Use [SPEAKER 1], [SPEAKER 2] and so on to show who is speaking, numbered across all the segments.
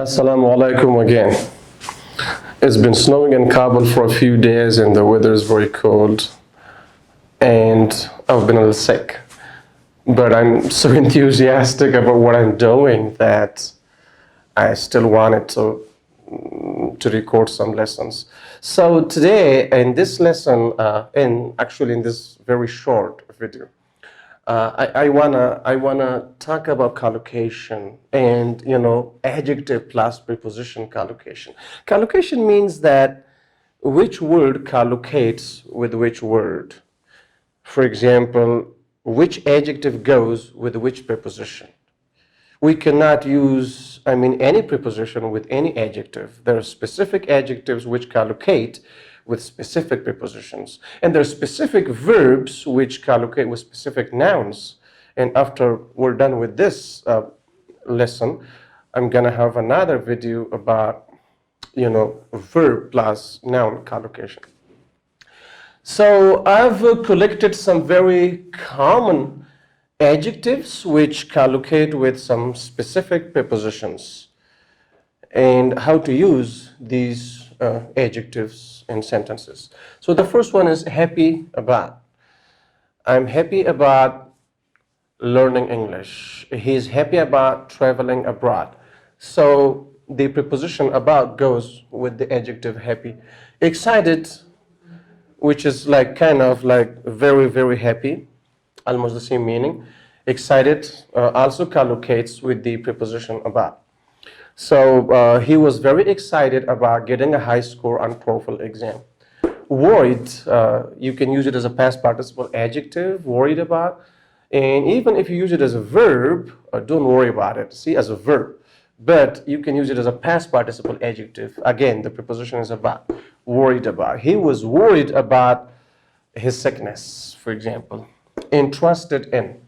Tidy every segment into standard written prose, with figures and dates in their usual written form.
[SPEAKER 1] Assalamu alaikum again. It's been snowing in Kabul for a few days and the weather is very cold. And I've been a little sick. But I'm so enthusiastic about what I'm doing that I still wanted to record some lessons. So today in this lesson, in this very short video, I wanna talk about collocation and adjective plus preposition collocation. Collocation means that which word collocates with which word. For example, which adjective goes with which preposition. We cannot use, any preposition with any adjective. There are specific adjectives which collocate with specific prepositions. And there are specific verbs which collocate with specific nouns. And after we're done with this lesson, I'm going to have another video about, verb plus noun collocation. So I've collected some very common adjectives which collocate with some specific prepositions and how to use these adjectives in sentences. So the first one is happy about. I'm happy about learning English. He's happy about traveling abroad. So the preposition about goes with the adjective happy. Excited, which is kind of very, very happy. Almost the same meaning. Excited also collocates with the preposition about. So he was very excited about getting a high score on TOEFL exam. Worried, you can use it as a past participle adjective, worried about. And even if you use it as a verb, don't worry about it, see, as a verb. But you can use it as a past participle adjective. Again, the preposition is about, worried about. He was worried about his sickness, for example. Interested in.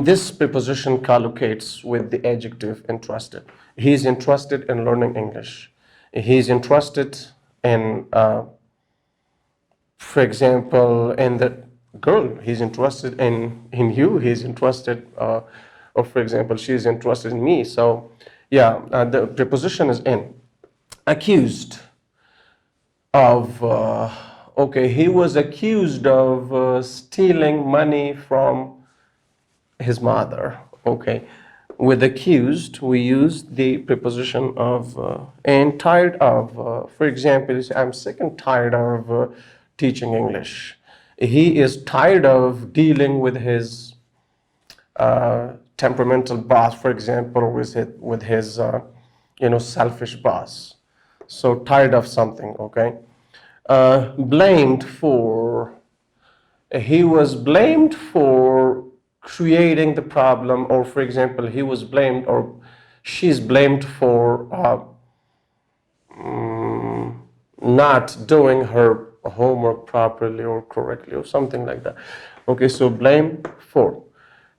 [SPEAKER 1] This preposition collocates with the adjective interested. He's interested in learning English. He's interested in, for example, in the girl. He's interested in you. He's interested, or for example, she's interested in me. So, yeah, the preposition is in. Accused of. Okay, he was accused of stealing money from his mother. Okay, with accused, we use the preposition of and tired of. For example, I'm sick and tired of teaching English. He is tired of dealing with his temperamental boss, for example, or with his selfish boss. So tired of something. Okay. Blamed for. He was blamed for creating the problem, or for example, he was blamed or she's blamed for not doing her homework properly or correctly or something like that. Okay, so blame for.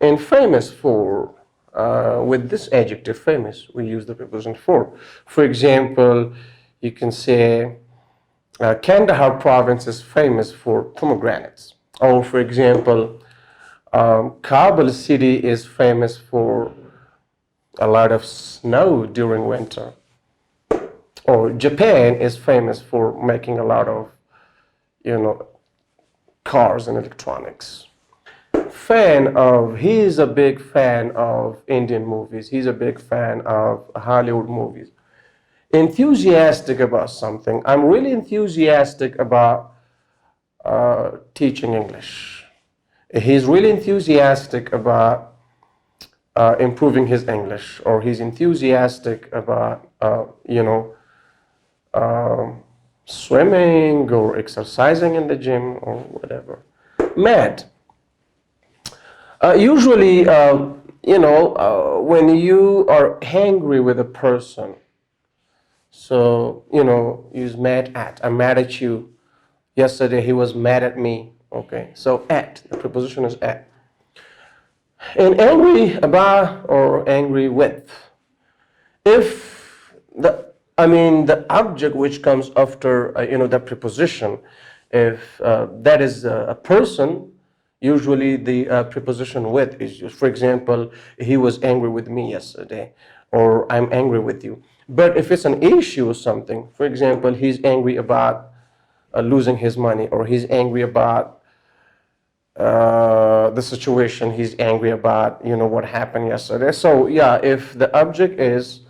[SPEAKER 1] And famous for, with this adjective famous, we use the preposition for. For example, you can say, Kandahar province is famous for pomegranates. Or for example, Kabul city is famous for a lot of snow during winter. Or Japan is famous for making a lot of, cars and electronics. He's a big fan of Indian movies. He's a big fan of Hollywood movies. Enthusiastic about something. I'm really enthusiastic about teaching English. He's really enthusiastic about improving his English, or he's enthusiastic about swimming or exercising in the gym or whatever. Mad. Usually, when you are angry with a person, so, use mad at. I'm mad at you. Yesterday he was mad at me. Okay, so at, the preposition is at. And angry about or angry with. If the object which comes after, the preposition, if that is a person, Usually the preposition with is used. For example, he was angry with me yesterday, or I'm angry with you. But if it's an issue or something, for example, he's angry about losing his money, or he's angry about the situation, he's angry about, what happened yesterday. So yeah, if the object is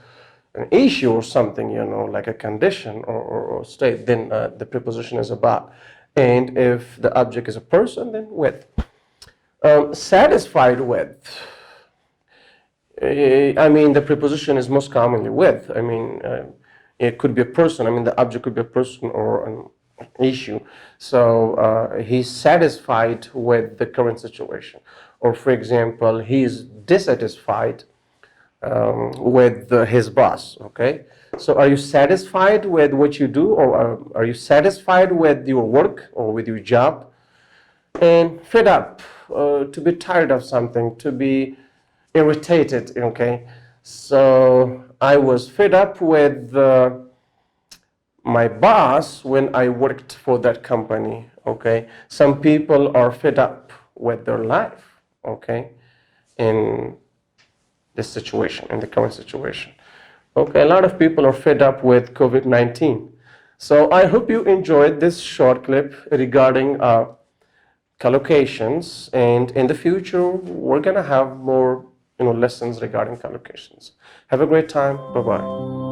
[SPEAKER 1] an issue or something, like a condition or state, then the preposition is about. And if the object is a person, then with. Satisfied with. I mean, the preposition is most commonly with. I mean, it could be a person. I mean, the object could be a person or an issue. So he's satisfied with the current situation. Or, for example, he's dissatisfied with his boss. Okay. So, are you satisfied with what you do, or are you satisfied with your work or with your job? And fed up, to be tired of something, to be irritated. Okay, so I was fed up with my boss when I worked for that company. Okay, some people are fed up with their life. Okay, in this situation, in the current situation. Okay, a lot of people are fed up with COVID-19. So I hope you enjoyed this short clip regarding collocations, and in the future we're gonna have more lessons regarding collocations. Have a great time. Bye bye.